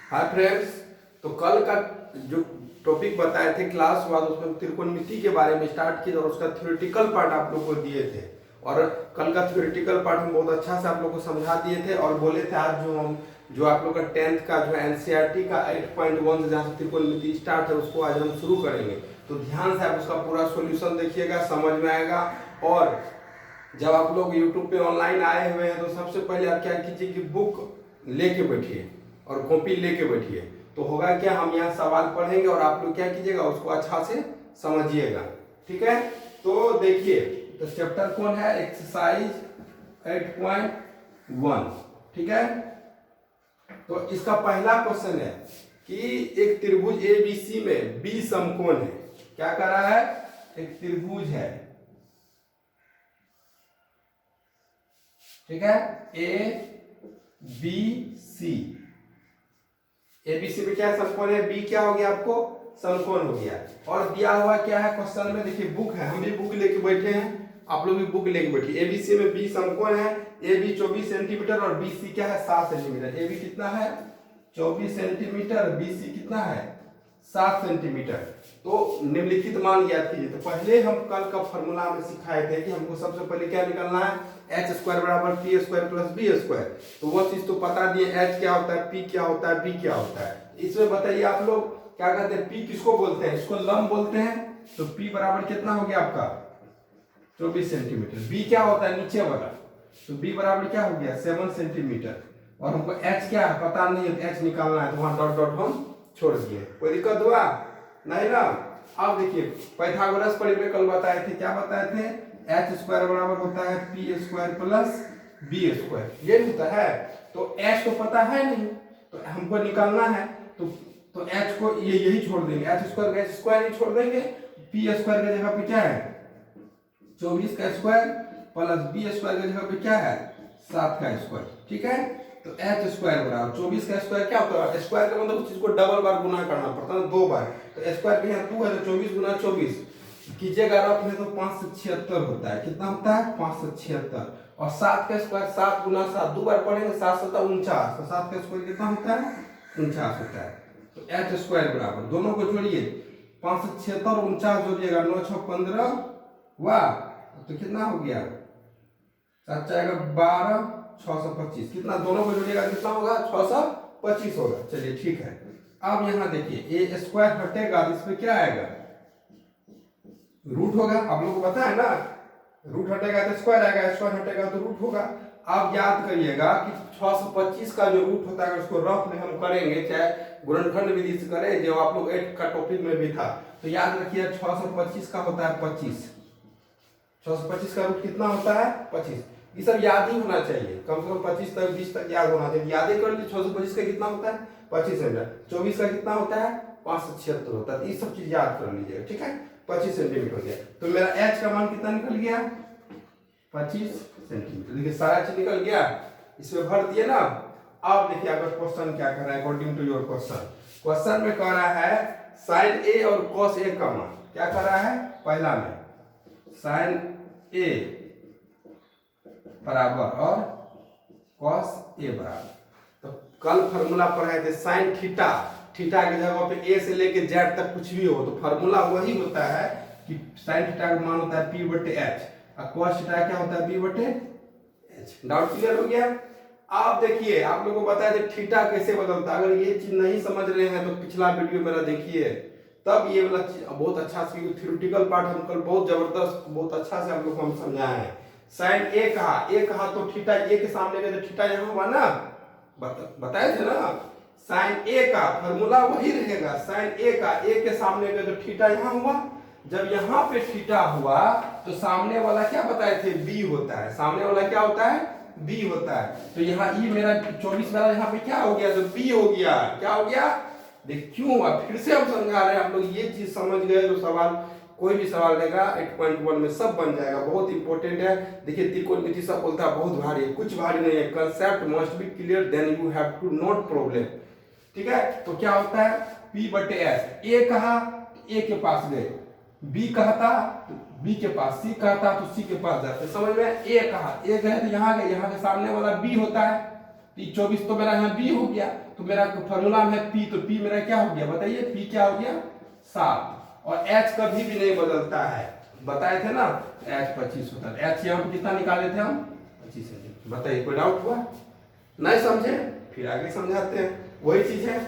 Hi friends, तो कल का जो टॉपिक बताए थे क्लास वाद उसमें त्रिकोणमिति के बारे में स्टार्ट किया और उसका थ्योरेटिकल पार्ट आप लोग को दिए थे। और कल का थ्योरेटिकल पार्ट हम बहुत अच्छा से आप लोग को समझा दिए थे और बोले थे आज जो आप लोग का 10th का जो एनसीईआरटी का 8.1 से जहाँ से त्रिकोणमिति स्टार्ट है उसको आज हम शुरू करेंगे। तो ध्यान से आप उसका पूरा सोल्यूशन देखिएगा, समझ में आएगा। और जब आप लोग यूट्यूब पे ऑनलाइन आए हुए हैं तो सबसे पहले आप क्या कीजिए कि बुक लेके बैठिए और कॉपी लेके बैठिए। तो होगा क्या, हम यहाँ सवाल पढ़ेंगे और आप लोग क्या कीजिएगा, उसको अच्छा से समझिएगा। ठीक है, तो देखिए, तो चैप्टर कौन है, एक्सरसाइज 8.1। ठीक है, तो इसका पहला क्वेश्चन है कि एक त्रिभुज एबीसी में बी समकोण है। क्या कर रहा है, एक त्रिभुज है, ठीक है, ए बी सी। एबीसी में क्या समकोण है, बी क्या हो गया आपको, समकोण हो गया। और दिया हुआ क्या है क्वेश्चन में, देखिए बुक है, हम भी बुक लेके बैठे हैं, आप लोग भी बुक लेके बैठिए। एबीसी में बी समकोण है, ए बी 24 सेंटीमीटर और बी सी क्या है 7 सेंटीमीटर। ए बी कितना है 24 सेंटीमीटर, बी सी कितना है 7 सेंटीमीटर। तो निम्नलिखित मान याद कीजिए। तो पहले हम कल का फॉर्मूला में सिखाए थे कि हमको सबसे पहले क्या निकालना है, एच स्क्वायर बराबर P square plus B square. तो वो चीज तो पता दिए, एच क्या होता है, पी क्या होता है, बी क्या होता है। इसमें बताइए आप लोग क्या कहते हैं, पी किसको बोलते हैं, इसको लंब बोलते हैं। तो पी बराबर कितना हो गया आपका 24 सेंटीमीटर। बी क्या होता है नीचे वाला, तो बी बराबर क्या हो गया 7 सेंटीमीटर। और हमको एच क्या है पता नहीं है, एच निकालना है, तो वहां डॉट डॉट हम छोड़ दिए। कोई दिक्कत हुआ नहीं ना। अब देखिए पाइथागोरस परिमेय कल बताए थे, क्या बताए थे, एच स्क्वायर बराबर होता है P square plus B square, ये होता है। तो एच तो पता है नहीं, तो हमको निकालना है। तो एच को ये यही छोड़ देंगे, एच स्क्वायर का स्क्वायर ही छोड़ देंगे। पी स्क्वायर की जगह पे क्या है 24 का स्क्वायर प्लस बी स्क्वायर की जगह पे क्या है 7 का स्क्वायर। ठीक है, तो एच स्क्वायर बराबर 24 का स्क्वायर क्या होता है, स्क्वायर का मतलब उस चीज को डबल बार गुना करना पड़ता है, 2 बार। तो स्क्वायर के यहाँ 2 है तो 24 गुना 24 कीजिएगा रफ में तो 576 होता है। कितना होता है 576। और 7 का स्क्वायर 7 गुना 7 2 बार पढ़ेंगे, 7 7 49, तो 7 का स्क्वायर कितना होता है 49 होता है। तो एच स्क्वायर बराबर दोनों को जोड़िए, 576 और 49 जोड़िएगा, 9 6 15, वाह, तो कितना हो गया 7 जाएगा 12, 625। कितना दोनों को जोड़िएगा कितना होगा 625 होगा। चलिए ठीक है, अब यहाँ देखिए ए स्क्वायर हटेगा तो इसमें क्या आएगा रूट होगा। आप लोगों को पता है ना, रूट हटेगा तो स्क्वायर आएगा, स्क्वायर हटेगा तो रूट होगा। आप याद करिएगा कि 625 का जो रूट होता है उसको रफ में हम करेंगे, चाहे गुणनखंड विधि से करें, जो आप लोग 8 का टॉपिक में भी था। तो याद रखिए 625 का होता है 25, 625 का रूट कितना होता है 25। ये सब याद ही होना चाहिए, कम से कम 25 तक 20 तक याद होना चाहिए। याद ही कर लीजिए 625 का कितना होता है 25 सेंटीमीटर, 24 का कितना होता है 576 होता है। ये सब चीज याद कर लीजिएगा, ठीक है। 25 सेंटीमीटर हो गया, तो मेरा एच का मान कितना निकल गया 25 सेंटीमीटर। देखिए सारा चीज निकल गया, इसमें भर दिए ना। अब देखिए आपका क्वेश्चन क्या कर रहा है, अकॉर्डिंग टू योर क्वेश्चन में कह रहा है साइन ए और कॉस ए का मान। क्या कर रहा है, पहला में साइन ए बराबर और कॉस ए बराबर। तो कल फार्मूला पढ़ाए थे साइन थीटा, थीटा की जगह पे ए से लेके जेड तक कुछ भी हो तो फार्मूला वही होता है कि साइन थीटा का मान होता है पी बटे एच और कॉस थीटा क्या होता है बी बटे एच। डाउट क्लियर हो गया। आप देखिए आप लोगों को बताया थे थीटा कैसे बदलता है। अगर ये चीज नहीं समझ रहे हैं तो पिछला वीडियो मेरा देखिए, तब ये वाला चीज बहुत अच्छा से थ्योरेटिकल पार्ट हम कल बहुत जबरदस्त बहुत अच्छा से आप लोग को हम समझाए हैं। साइन ए कहा तो थीटा ए के सामने का थीटा यहाँ हुआ ना, बताए थे ना। साइन ए का फॉर्मूला वही रहेगा, साइन ए का ए के सामने का जो थीटा यहाँ हुआ, जब यहाँ पे थीटा हुआ तो सामने वाला क्या बताए थे बी होता है, सामने वाला क्या होता है बी होता है। तो यहाँ ये मेरा 24 वाला यहाँ पे क्या हो गया, तो बी हो गया। क्या हो गया देख क्यों हुआ, फिर से हम समझा रहे हैं। आप लोग ये चीज समझ गए तो सवाल कोई भी सवाल देगा 8.1 में सब बन जाएगा, बहुत इंपॉर्टेंट है। देखिए त्रिकोणमिति सब बोलता है बहुत भारी है, कुछ भारी नहीं है। Concept must be clear then you have to note problem, ठीक है। तो क्या होता है P बटे एस, ए कहा ए के पास गए, बी कहता तो बी के पास, सी कहता तो सी के पास जाते। समझ में, ए कहा ए गए तो यहाँ गए, यहाँ के सामने वाला बी होता है, 24 तो मेरा यहाँ बी हो गया, तो मेरा फॉर्मूला में है पी, तो पी मेरा क्या हो गया बताइए, पी क्या हो गया 7। और एच कभी भी नहीं बदलता है, बताए थे ना एच 25 होता है। एच यहाँ पे कितना निकाले थे हम 25 सेंटीमीटर। बताइए कोई डाउट हुआ, नहीं समझे फिर आगे समझाते हैं, वही चीज है।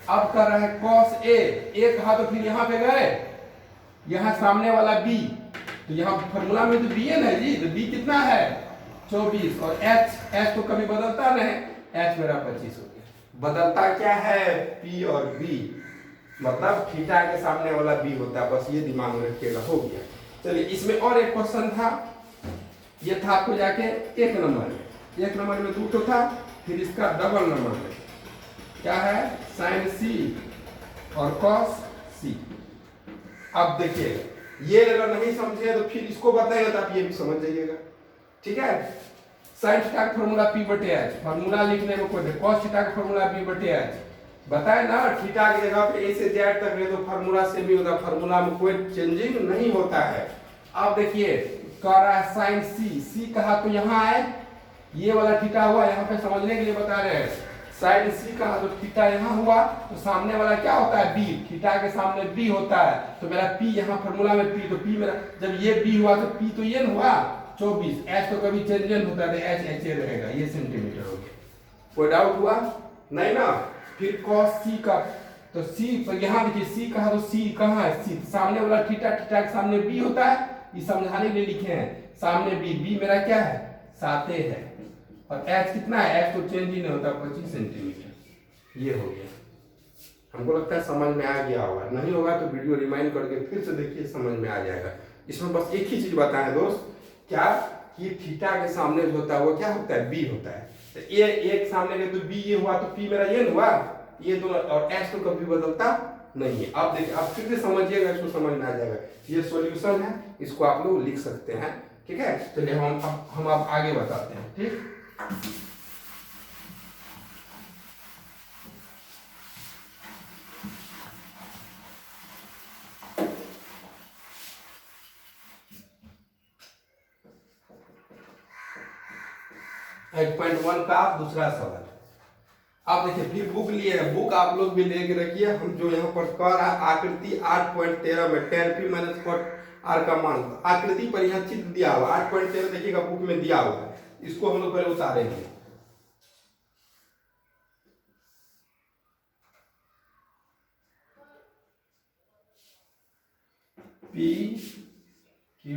अब कर रहे हैं कॉस ए कहा, तो फिर यहाँ पे गए, यहाँ सामने वाला बी, तो यहाँ फॉर्मूला में तो बी है ना जी, तो बी कितना है 24, और एच तो कभी बदलता नहीं, एच मेरा 25 हो गया। बदलता क्या है पी और बी, मतलब थीटा के सामने वाला बी होता है, बस ये दिमाग में रखिएगा, हो गया। चलिए इसमें और एक क्वेश्चन था, ये था आपको जाके 1 नंबर में 2 था, फिर इसका डबल नंबर में क्या है साइन सी और कॉस सी। अब देखिएगा ये अगर नहीं समझे तो फिर इसको बताएगा तो आप ये भी समझ जाइएगा, ठीक है। साइन थीटा का फॉर्मूला पी बटे एच, फॉर्मूला लिखने में कोई कॉस थीटा का फॉर्मूला पी बटे एच, बताए ना थीटा की जगह पे ए से जेड तक रहे तो फॉर्मूला सेम ही होता है, फॉर्मूला में कोई चेंजिंग नहीं होता है। अब देखिए कह रहा है साइन सी कहा तो यहाँ है, ये वाला थीटा हुआ, यहाँ पे समझने के लिए बता रहे हैं, साइन सी कहा तो थीटा यहाँ हुआ, तो सामने वाला क्या होता है बी, थीटा के सामने बी होता है, तो मेरा पी यहाँ फॉर्मूला में पी, तो पी मेरा जब ये बी हुआ तो पी तो ये हुआ 24, एच तो कभी चेंज होता है, तो एच रहेगा, ये सेंटीमीटर हो गया। कोई डाउट हुआ नहीं ना। फिर कॉस सी का, तो सी तो यहाँ देखिए सी कहा तो सी कहाँ है, सी सामने वाला थीटा के सामने बी होता है, ये समझाने के लिए लिखे हैं, सामने बी मेरा क्या है 7 है, और एच कितना है, एच तो चेंज ही नहीं होता 25 सेंटीमीटर। ये हो गया, हमको लगता है समझ में आ गया होगा, नहीं होगा तो वीडियो रिमाइंड करके फिर से देखिए, समझ में आ जाएगा। इसमें बस एक ही चीज बताएं दोस्त, क्या कि थीटा के सामने जो होता है वो क्या होता है बी होता है, तो ए एक सामने के तो बी ये हुआ, तो पी मेरा ये हुआ, ये दोनों, और एच तो कभी बदलता नहीं है। अब देखिए आप फिर से समझिएगा, इसको समझ में आ जाएगा, ये सॉल्यूशन है, इसको आप लोग लिख सकते हैं, ठीक है। चलिए हम अब आगे बताते हैं, ठीक। एक 8.1 का दूसरा सवाल। आप देखिए फिर बुक लिए, बुक आप लोग भी लेके रखिए, हम जो यहाँ पर कर रहा है आकृति 8.13 में tan p minus cot r का मान, आकृति पर यहाँ चित्र दिया हुआ 8.13 देखिएगा बुक में दिया हुआ है, इसको हम लोग पहले उतारेंगे। P Q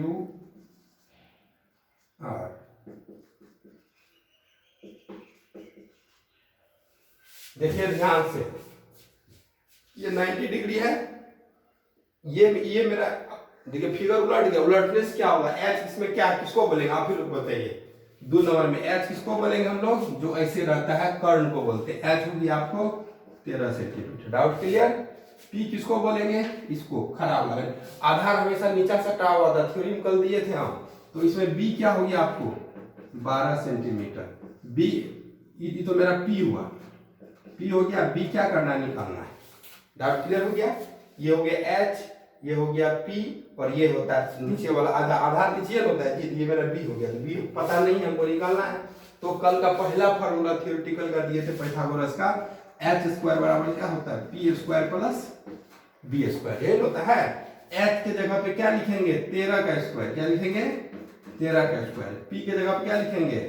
R, देखिए ध्यान से, ये 90 डिग्री है, ये मेरा देखिए फिगर उलट गया, उलटने से क्या होगा एच, इसमें क्या किसको बोलेंगे आप ही लोग बताइए, 2 नंबर में एच किसको बोलेंगे हम लोग, जो ऐसे रहता है कर्ण को बोलते हैं, एच होगी आपको 13 सेंटीमीटर। Doubt clear. पी किसको बोलेंगे, इसको खराब लगे, आधार हमेशा नीचा सटा हुआ था, थ्योरी में कल दिए थे हम, तो इसमें बी क्या हो गया आपको 12 सेंटीमीटर, बी ये तो मेरा पी हुआ, पी हो गया, बी क्या करना है निकालना है। डाउट क्लियर हो गया। ये हो गया एच, ये हो गया पी, और ये होता है नीचे वाला आधार नीचे होता है, ये मेरा बी हो गया, तो बी पता नहीं हमको निकालना है। तो कल का पहला फॉर्मूला थ्योरेटिकल का दिए थे पाइथागोरस का, एच स्क्वायर बराबर क्या होता है P square plus B square, ये होता है। एच के जगह पे क्या लिखेंगे 13 का स्क्वायर, क्या लिखेंगे 13 का स्क्वायर, पी के जगह पे क्या लिखेंगे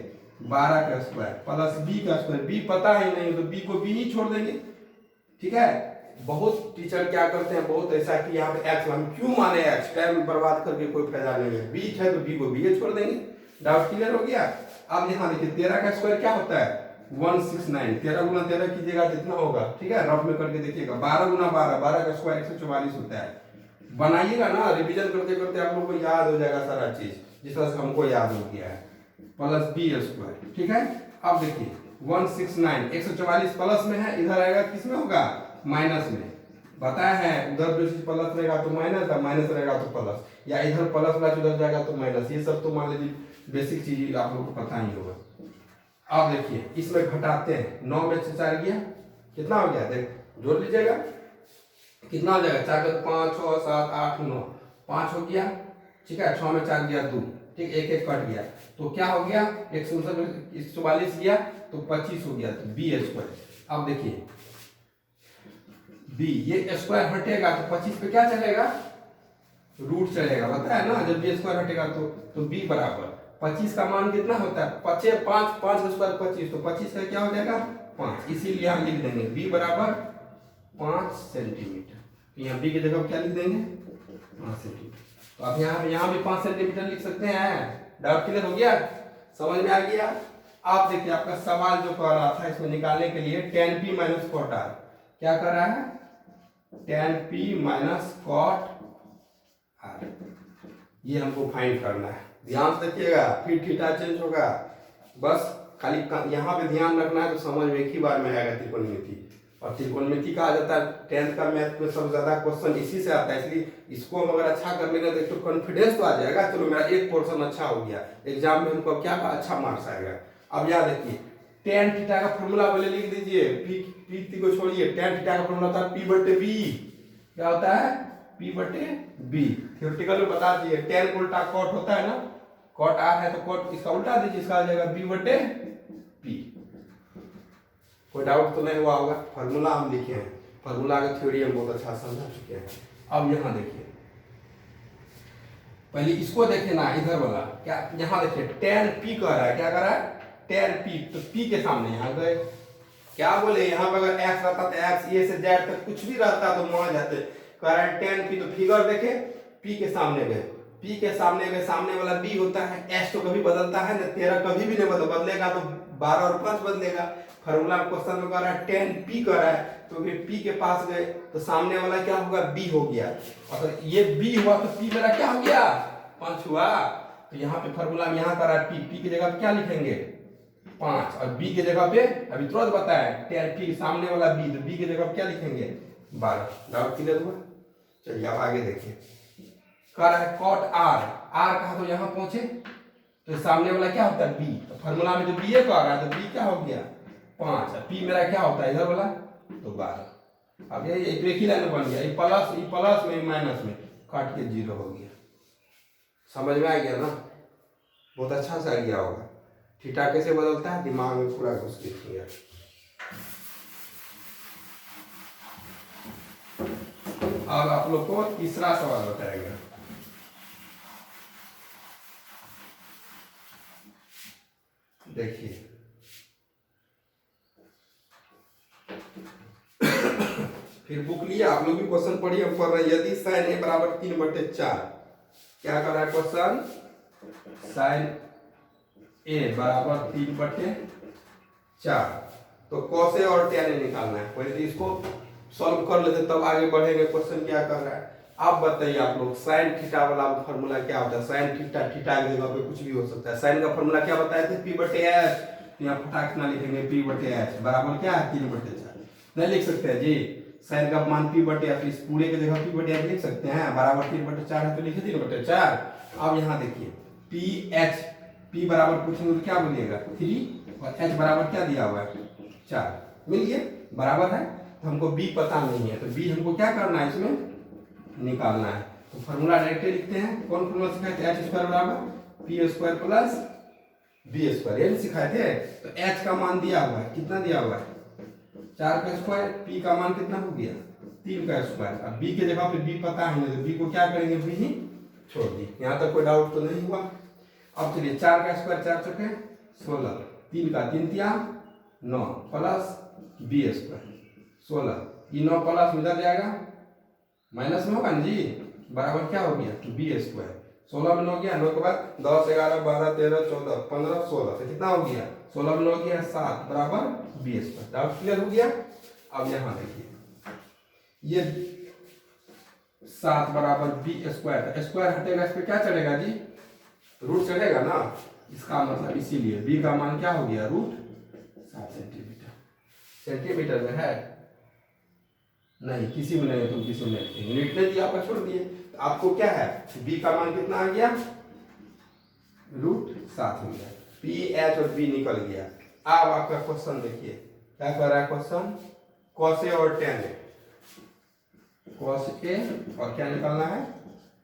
12 का स्क्वायर प्लस बी का स्क्वायर, बी पता ही नहीं तो बी को बी ही छोड़ देंगे, ठीक है। बहुत टीचर क्या करते हैं, बहुत ऐसा कि यहाँ पे एक्स हम क्यों माने एक्स, टाइम बर्बाद करके कोई फायदा नहीं है, बी है तो बी को बी छोड़ देंगे। डाउट क्लियर हो गया। अब यहाँ देखिए 13 का स्क्वायर क्या होता है 169, 13 गुना 13 कीजिएगा जितना होगा, ठीक है, रफ में करके देखिएगा, 12 गुना 12, 12 का स्क्वायर 144 होता है। बनाइएगा ना, रिवीजन करते करते आप लोग को याद हो जाएगा सारा चीज, जिस तरह से हमको याद हो गया है, प्लस बी स्क्वायर, ठीक है। अब देखिए 169 144 प्लस में है, इधर आएगा किस में होगा माइनस में, बताया है उधर जो चीज प्लस रहेगा तो माइनस, और माइनस रहेगा तो प्लस, या इधर प्लस वाला उधर जाएगा तो माइनस, ये सब तो मान लीजिए बेसिक चीज आप लोग को पता ही होगा। अब देखिए इसमें घटाते हैं, 9 में से 4 गया कितना हो गया, देख जोड़ लीजिएगा कितना हो जाएगा, 4 का 5 6 7 8 9, 5 हो गया, ठीक है, 6 में 4 गया 2, ठीक, एक एक कट गया, तो क्या हो गया 144 गया, तो 25 हो गया, तो बी स्क्वायर। अब देखिए बी, ये स्क्वायर हटेगा तो 25 पे क्या चलेगा, रूट चलेगा, पता है ना, जब बी स्क्वायर हटेगा तो बी बराबर 25 का मान कितना होता है, 5 5 5 स्क्वायर 25, तो 25 का क्या हो जाएगा 5, इसीलिए हम लिख देंगे बी बराबर 5 सेंटीमीटर। तो यहाँ बी की जगह क्या लिख देंगे 5 सेंटीमीटर। तो अब यहाँ भी 5 सेंटीमीटर लिख सकते हैं। डाउट क्लियर हो गया, समझ में आ गया। आप देखिए आपका सवाल जो कर रहा था इसको निकालने के लिए tan p minus cot r, क्या कर रहा है tan p minus cot r, ये हमको फाइंड करना है। ध्यान से देखिएगा, फिर थीटा चेंज होगा, बस खाली यहाँ पे ध्यान रखना है तो समझ में एक ही बार में आएगा त्रिकोणमिति। और त्रिकोणमिति कहा जाता है 10th का मैथ में सबसे ज्यादा क्वेश्चन इसी से आता है, इसलिए इसको हम अगर अच्छा कर लेंगे तो एक तो कॉन्फिडेंस तो आ जाएगा, चलो मेरा एक पोर्शन अच्छा हो गया, एग्जाम में हमको क्या अच्छा मार्क्स आएगा। अब याद रखिए tan थीटा का फॉर्मूला पहले लिख दीजिए, p को छोड़िए, tan थीटा का फॉर्मूला होता है p बटे b, क्या होता है p बटे b। थ्योरेटिकल में बता दिए tan उल्टा cot होता है ना, cot r है तो cot इसका उल्टा दीजिए, इसका आ जाएगा b बटे p। कोई डाउट तो नहीं हुआ होगा, फार्मूला हम लिखे हैं, फार्मूला का थ्योरी हम बहुत अच्छा समझ चुके हैं। अब यहाँ देखिए पहले इसको देखे ना, इधर वाला क्या, यहाँ देखिए tan p कह रहा है, क्या कर रहा है tan p, तो p के सामने यहाँ गए, क्या बोले यहाँ पे अगर x रहता तो x, ये से z तक कुछ भी रहता तो मान जाते, कह रहा है tan p, तो फिगर देखे p के सामने गए, p के सामने गए, सामने वाला b होता है, s तो कभी बदलता है ना, 13 कभी भी नहीं बदलेगा, तो 12 और 5 बदलेगा। फॉर्मूला क्वेश्चन में कह रहा है tan p कर रहा है, तो फिर p के पास गए तो सामने वाला क्या होगा b हो गया, और ये b हुआ तो p मेरा क्या हो गया 5 हुआ। तो यहाँ पे फॉर्मूला में यहाँ कर रहा है p की जगह पे क्या लिखेंगे 5, और b की जगह पे अभी तुरंत बताया tan p सामने वाला b, तो b की जगह पे क्या लिखेंगे 12। डाउट क्लियर हुआ, चलिए अब आगे देखिए, कह रहा है cot r, r कहा तो यहाँ पहुंचे, तो सामने वाला क्या होता है b, तो फॉर्मूला में जो b कह रहा है तो b क्या हो गया 5, p मेरा क्या होता है इधर वाला तो 12। अब ये एक ही लाइन बन गया, ये प्लस में माइनस में काट के 0 हो गया। समझ में आ गया ना, बहुत अच्छा से आ गया होगा। थीटा कैसे बदलता है दिमाग में पूरा घुस गया। अब आप लोग को तीसरा सवाल बताएगा। देखिए फिर बुक लिया, आप लोग भी क्वेश्चन पढ़िए, हम पढ़ रहे हैं। यदि sin a बराबर 3/4, क्या कर रहा है क्वेश्चन, sin a बराबर 3/4, तो cos a और tan a निकालना है। पहले तो इसको सॉल्व कर लेते तब आगे बढ़ेंगे। क्वेश्चन क्या कर रहा है आप बताइए आप लोग, sin थीटा वाला फॉर्मूला क्या होता है, sin थीटा, थीटा की जगह पे कुछ भी हो सकता है। sin का फॉर्मूला क्या बताए थे p/h, यहाँ फटाक ना लिखेंगे p/h बराबर क्या है 3/4, नहीं लिख सकते हैं जी, sin का मान p/h, इस पूरे की जगह p/h लिख सकते हैं, बराबर 3/4 है तो लिखे 3/4। अब यहाँ देखिए ph, p बराबर पूछेंगे तो क्या बोलिएगा 3, और h बराबर क्या दिया हुआ है 4, मिल गया बराबर है। तो हमको b पता नहीं है, तो b हमको क्या करना है इसमें निकालना है। तो फॉर्मूला डायरेक्ट लिखते हैं, कौन फॉर्मूला सिखाए थे, h स्क्वायर बराबर p² प्लस b², ये सिखाए थे। तो h का मान दिया हुआ है, कितना दिया हुआ है 4 का स्क्वायर, p का मान कितना हो गया 3 का स्क्वायर। अब b की जगह पे b पता है नहीं, तो b को क्या करेंगे b ही छोड़ दी। यहाँ तक कोई डाउट तो नहीं हुआ। अब चलिए 4 का स्क्वायर 4 चौके 16, 3 का 3 तिया 9 प्लस b² 16, ये 9 प्लस में इधर जाएगा माइनस में होगा ना जी, बराबर क्या हो गया b²। 16 में 9 गया, 9 के बाद 10 11 12 13 14 15 16, तो कितना हो गया 16 में 9 गया 7 बराबर b²। डाउट क्लियर हो गया। अब यहाँ देखिए ये 7 बराबर b², स्क्वायर हटेगा, इस पे क्या चलेगा जी रूट चलेगा ना, इसका मतलब इसीलिए b का मान क्या हो गया √7 सेंटीमीटर। सेंटीमीटर में है नहीं, किसी में नहीं, तुम किसी में नहीं, यूनिट ने दिया आपका छोड़ दिए। तो आपको क्या है b का मान कितना आ गया √7 हो गया, ph और b निकल गया। अब आपका क्वेश्चन देखिए क्या कर रहा है क्वेश्चन, cos a और tan a, cos a और क्या निकालना है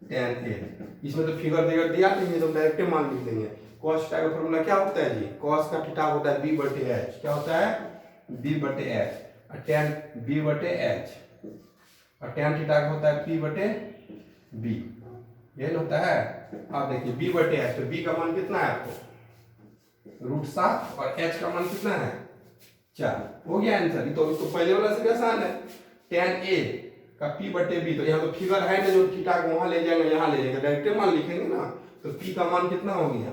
tan a। इसमें तो फिगर दिया नहीं है तो डायरेक्ट मान लिख देंगे, cos थीटा का फॉर्मूला क्या होता है जी? cos का थीटा होता है b बटे h। क्या होता है? b बटे h। और tan b बटे h, और tan थीटा का होता है p बटे b। ये होता है। अब देखिए b बटे h, तो b का मान कितना है आपको? √7, और h का मान कितना है? 4। हो गया आंसर। तो पहले वाला से आसान है। tan a का p बटे b, तो यहाँ तो फिगर है ना, जो थीटा को वहां ले जाएंगे यहाँ ले जाएंगे, डायरेक्ट मान लिखेंगे ना। तो p का मान कितना हो गया?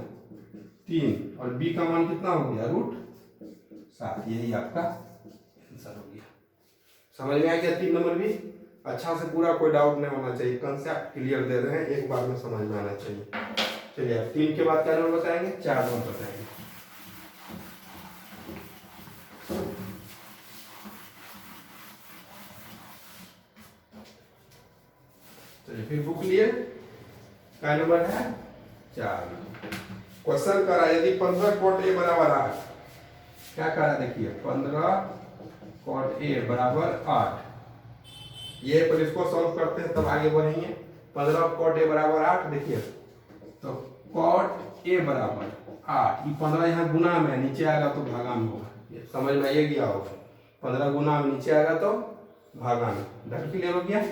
3, और b का मान कितना हो गया? √7। यही आपका आंसर हो गया। समझ में आ गया 3 नंबर भी? अच्छा से पूरा, कोई डाउट नहीं होना चाहिए, कंसेप्ट क्लियर दे रहे हैं, एक बार में समझ में आना चाहिए। चलिए अब 3 के बाद क्या नंबर बताएंगे? 4 नंबर बताएंगे। चलिए फिर बुक लिए, क्या नंबर है? 4। क्वेश्चन करा, यदि 15 cot a बराबर 8, क्या करा देखिए, 15 cot a बराबर 8। ये पर इसको सॉल्व करते हैं तब आगे बढ़ेंगे। 15 cot a बराबर 8, देखिए तो cot a बराबर 8, ये 15 यहाँ गुना में, नीचे आएगा तो भागा में होगा। समझ में ये गया होगा? 15 गुना में नीचे आएगा तो भागा में। ढंग क्लियर हो गया?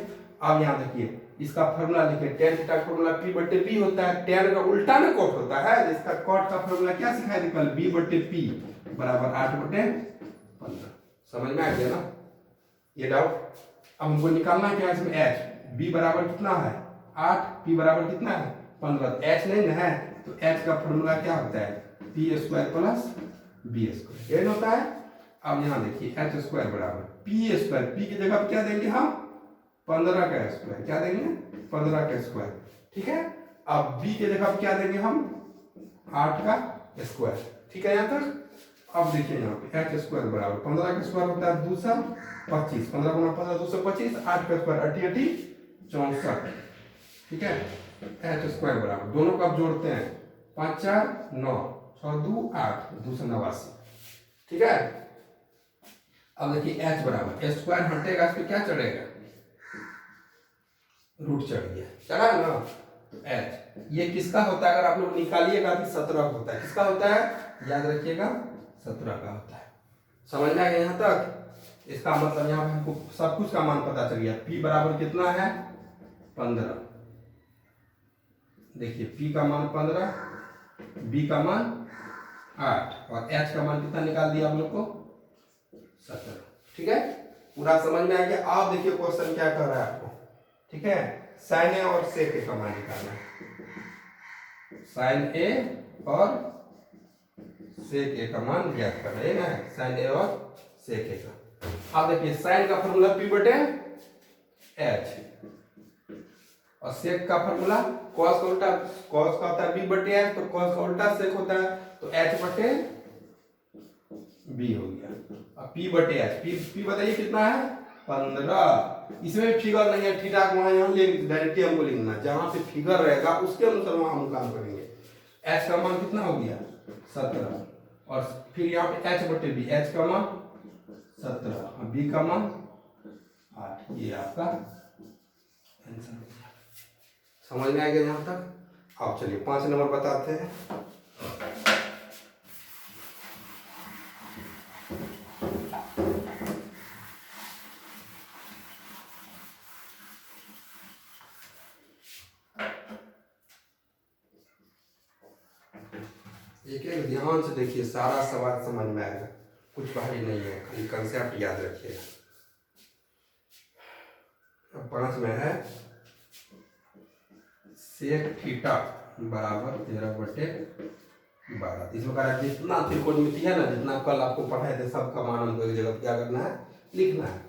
अब यहाँ देखिए इसका फॉर्मूला लिखिए, tan थीटा का फॉर्मूला p बटे p होता है। tan का उल्टा में cot होता है, जिसका cot का फॉर्मूला क्या सिखाया थी कल? b बटे p बराबर 8 बटे 15। समझ में आ गया ना ये डाउट? अब हमको निकालना क्या है इसमें? h। b बराबर कितना है? 8, p बराबर कितना है? 15। h नहीं ना है, तो h का फॉर्मूला क्या होता है? p² plus b²। ये होता है। अब यहाँ देखिए h² बराबर p², p की जगह क्या देंगे हम? 15 का स्क्वायर। क्या देंगे? 15 का स्क्वायर। ठीक है। अब b की जगह क्या देंगे हम? 8 का स्क्वायर। ठीक है यहाँ तक? अब देखिए यहाँ पे h² बराबर 15 का स्क्वायर होता है 225, 15 गुना 15 225, 8 का स्क्वायर 8 8 64। ठीक है। h² बराबर, दोनों को आप जोड़ते हैं, 5 4 9, 6 2 8, 289। ठीक है। अब देखिए h बराबर, स्क्वायर हटेगा, इस पे क्या चढ़ेगा? रूट चढ़ गया, चढ़ा ना। तो h ये किसका होता है? अगर आप लोग निकालिएगा तो 17 का होता है। किसका होता है? याद रखिएगा, 17 का होता है। समझ में आ गया यहाँ तक? इसका मतलब यहाँ पे हमको सब कुछ का मान पता चल गया। p बराबर कितना है? 15। देखिए p का मान 15, b का मान 8, और h का मान कितना निकाल दिया आप लोग को? 17। ठीक है, पूरा समझ में आ गया? आप देखिए क्वेश्चन क्या कर रहा है आपको। ठीक है, साइन ए और सेक ए का मान निकालना है। साइन ए और सेक ए का मान ज्ञात करना है ना, साइन ए और सेक ए का। अब देखिए साइन का फॉर्मूला p बटे h, और सेक का फॉर्मूला cos का उल्टा, cos का होता है b बटे h, तो cos का उल्टा सेक होता है, तो h बटे b हो गया। अब p बटे h, p बताइए कितना है? 15। इसमें फिगर नहीं है, थीटा को वहां यहाँ डायरेक्टली हमको लिखना, जहां पे फिगर रहेगा उसके अनुसार वहां हम काम करेंगे। h का मान कितना हो गया? 17, और फिर यहाँ पे h बटे b, h का मान 17 और b का मान 8। ये आपका आंसर हो गया। समझ में आ गया यहाँ तक? अब चलिए 5 नंबर बताते हैं। एक एक ध्यान से देखिए, सारा सवाल समझ में आएगा, कुछ भारी नहीं है, खाली कंसेप्ट याद रखिएगा। अब 5 में है सेक थीटा बराबर 13 बटे 12। इसमें कहा जितना त्रिकोणमिति है ना, जितना कल आपको पढ़ाए थे, सबका मान हमको एक जगह क्या करना है? लिखना है।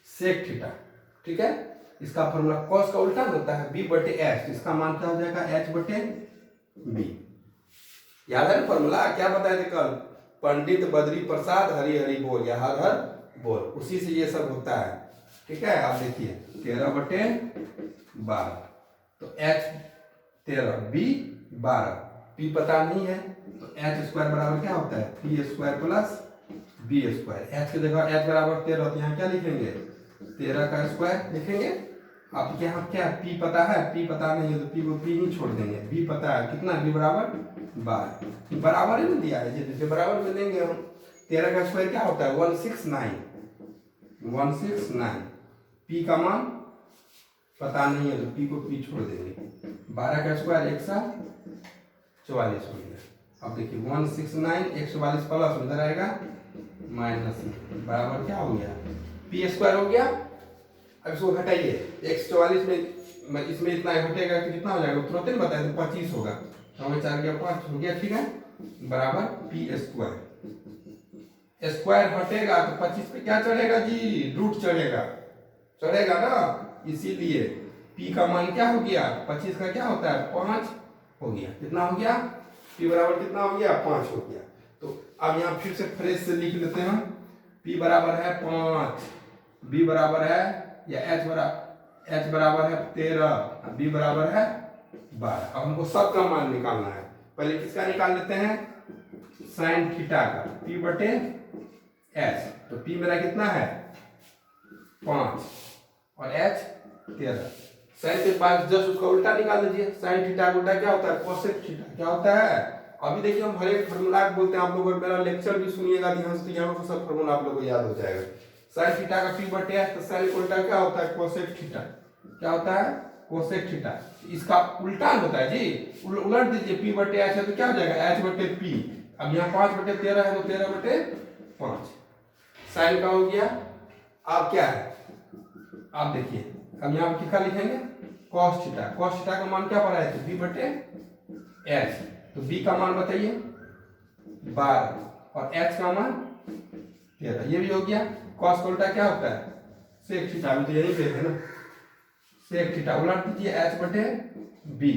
सेक थीटा, ठीक है, इसका फॉर्मूला cos का उल्टा होता है b बटे h, इसका मान क्या हो जाएगा? h बटे b। याद है ना फॉर्मूला? क्या बताए थे कल? पंडित बद्री प्रसाद हरि हरि बोल, या हर हर बोल, उसी से ये सब होता है। ठीक है, आप देखिए 13 बटे 12, तो h 13, b 12, p पता नहीं है, तो h स्क्वायर बराबर क्या होता है? 3 स्क्वायर प्लस b²। h की जगह h बराबर 13, तो यहाँ क्या लिखेंगे? 13 का स्क्वायर लिखेंगे, आपके यहाँ क्या पी पता है? पी पता नहीं है तो पी को पी ही छोड़ देंगे। बी पता है कितना? बी बराबर 12 बराबर ही दिया है जिसे बराबर में लेंगे हम। 13 का स्क्वायर क्या होता है? 169। पी का मान पता नहीं है तो पी को पी छोड़ देंगे। 12 का स्क्वायर 144 हो गया। अब देखिए 169 144 प्लस उधर आएगा माइनस बराबर क्या हो गया? पी स्क्वायर हो गया। अब इसको घटाइए 144 में इसमें इतना घटेगा कि कितना हो जाएगा? तुरंत नहीं बताया तो 25 होगा। तो हमें 4 गया 5 हो गया, ठीक है, बराबर पी स्क्वायर। स्क्वायर हटेगा तो 25 पे क्या चढ़ेगा जी? रूट चढ़ेगा ना, इसीलिए पी का मान क्या हो गया? 25 का क्या होता है? 5 हो गया। कितना हो गया? पी बराबर कितना हो गया? 5 हो गया। तो अब यहाँ फिर से फ्रेश से लिख लेते हैं। पी बराबर है 5, बी बराबर है या एच बराबर है 13, बी बराबर है 12। अब हमको सब का मान निकालना है। पहले किसका निकाल लेते हैं? साइन थीटा का, पी बटे एच। तो पी मेरा कितना है? 5 और एच 13। साइन के पास जस्ट उसका उल्टा निकाल लीजिए। साइन थीटा का उल्टा क्या होता है? Cosec theta. क्या होता है? अभी देखिए हम हर एक फार्मूला बोलते हैं। आप लोग मेरा लेक्चर भी सुनिएगा ध्यान से, यहाँ पर सब फार्मूला आप लोग को याद हो जाएगा। साइन थीटा का पी बटे एच, तो साइन का उल्टा क्या होता है? Cosec theta. क्या होता है? Cosec theta. इसका उल्टा होता है जी, उलट दीजिए। पी बटे एच है तो क्या हो जाएगा? एच बटे पी। अब यहाँ 5 बटे 13 है तो 13 बटे 5 साइन का हो गया। अब क्या है? आप देखिए अब यहाँ पर कितना लिखेंगे? Cos theta. कॉस थीटा का मान क्या पड़ा है? बी बटे एच। तो बी का मान बताइए 12 और एच का मान 13। ये भी हो गया। कॉस का उल्टा क्या होता है? Sec theta. अभी तो यही पे है ना, सेक थीटा। उलट दीजिए एच बटे बी,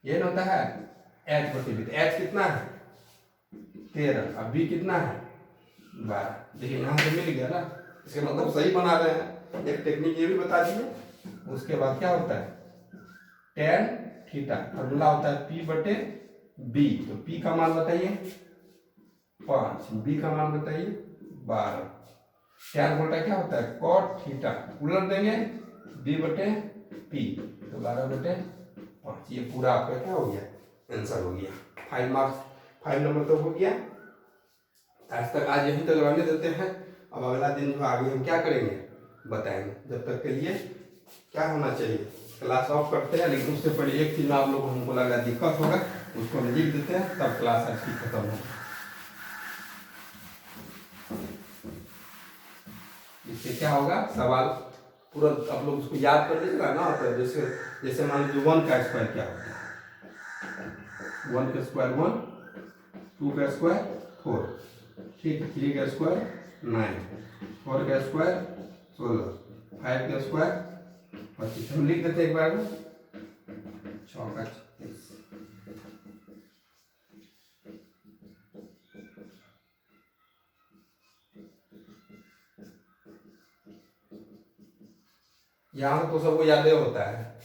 ये होता है एच बटे बी। तो एच कितना है? 13 और बी कितना है? 12। देखिए यहाँ से मिल गया ना, इसके मतलब सही बना रहे हैं। एक टेक्निक ये भी बता दिए। उसके बाद क्या होता है? टेन थीटा फॉर्मूला होता है पी बटे बी। तो पी का मान बताइए 5, बी का मान बताइए 12। टेन उल्टा क्या होता है? Cot theta. उलट देंगे बी बटे पी, तो 12 बटे 5। ये पूरा आपका क्या हो गया? आंसर हो गया। 5 मार्क्स, 5 नंबर तो हो गया। आज यहीं तक रहने देते हैं। अब अगला दिन जो आगे हम क्या करेंगे बताएंगे। जब तक के लिए क्या होना चाहिए? क्लास ऑफ करते हैं। लेकिन उससे पहले एक चीज आप लोग को हमको लगा दिक्कत होगा, उसको हम लिख देते हैं, तब क्लास आज की खत्म होगी। इससे क्या होगा? सवाल पूरा आप लोग उसको याद कर लीजिएगा ना। तो जैसे मान लीजिए 1 का स्क्वायर क्या होता है? 1 का स्क्वायर 1, 2 का स्क्वायर 4, ठीक है, 3 का स्क्वायर 9, 4 का स्क्वायर 16, 5 का स्क्वायर 25। हम लिख देते एक बार में 6 का 36। यहाँ तो सबको याद होता है।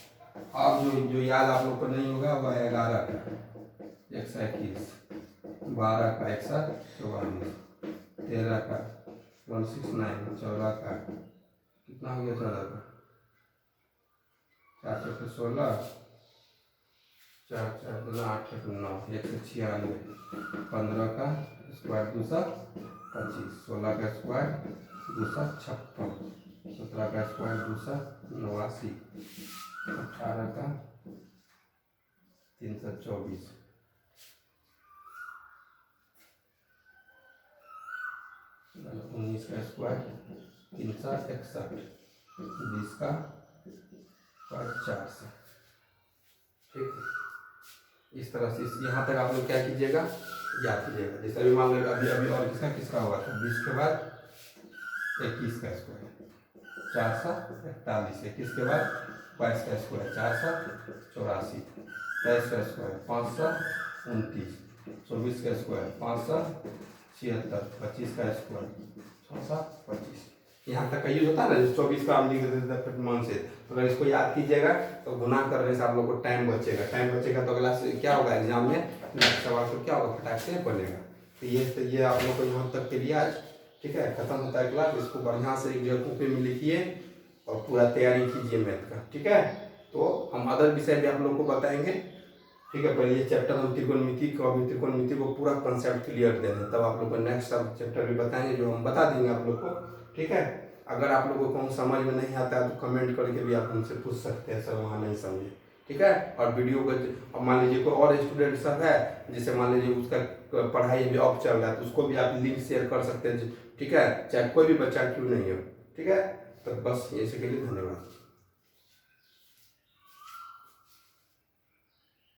अब जो याद आप लोग को नहीं होगा वह 11 का 121, 12 का 144, 13 का 169, 14 का कितना हो गया? 14 का 4 चौके 16, 4 4 2 8 9, 196, 15 का स्क्वायर 225, 16 का स्क्वायर 256, 17 का स्क्वायर 289, 18 का 324, 19 का स्क्वायर 361, 20 का 400। ठीक है, इस तरह से यहाँ तक आप लोग क्या कीजिएगा? याद कीजिएगा। जैसे अभी मान लो अभी और किसका हुआ था? 20 के बाद 21 का स्क्वायर 441, 21 के बाद 22 का स्क्वायर 484, 23 का स्क्वायर 529, 24 का स्क्वायर 576, 25 का स्क्वायर 625। यहाँ तक का यूज होता है ना, 24 का हम लिख देते हैं मन से। तो अगर इसको याद कीजिएगा तो गुना करने से आप लोग को टाइम बचेगा। तो अगला से क्या होगा? एग्जाम में नेक्स्ट सवाल तो क्या होगा? फटाक से बनेगा। तो ये आप लोग को यहाँ तक के लिए आज ठीक है खत्म होता है क्लास। इसको बढ़िया से एक जगह पे में लिखिए और पूरा तैयारी कीजिए मैथ का, ठीक है। तो हम अदर विषय भी आप लोग को बताएंगे, ठीक है। पहले ये चैप्टर हम त्रिकोणमिति को पूरा कंसेप्ट क्लियर दे रहे हैं, तब आप लोग को नेक्स्ट सब चैप्टर भी बताएंगे, जो हम बता देंगे आप लोग को, ठीक है। अगर आप लोगों को समझ में नहीं आता है तो कमेंट करके भी आप हमसे पूछ सकते हैं, सर वहाँ नहीं समझे, ठीक है। और वीडियो को मान लीजिए कोई और स्टूडेंट सब है, जैसे मान लीजिए उसका पढ़ाई अभी ऑफ चल रहा है, तो उसको भी आप लिंक शेयर कर सकते हैं, ठीक है, चाहे कोई भी बच्चा क्यों नहीं हो, ठीक है। तो बस ये इसके लिए धन्यवाद।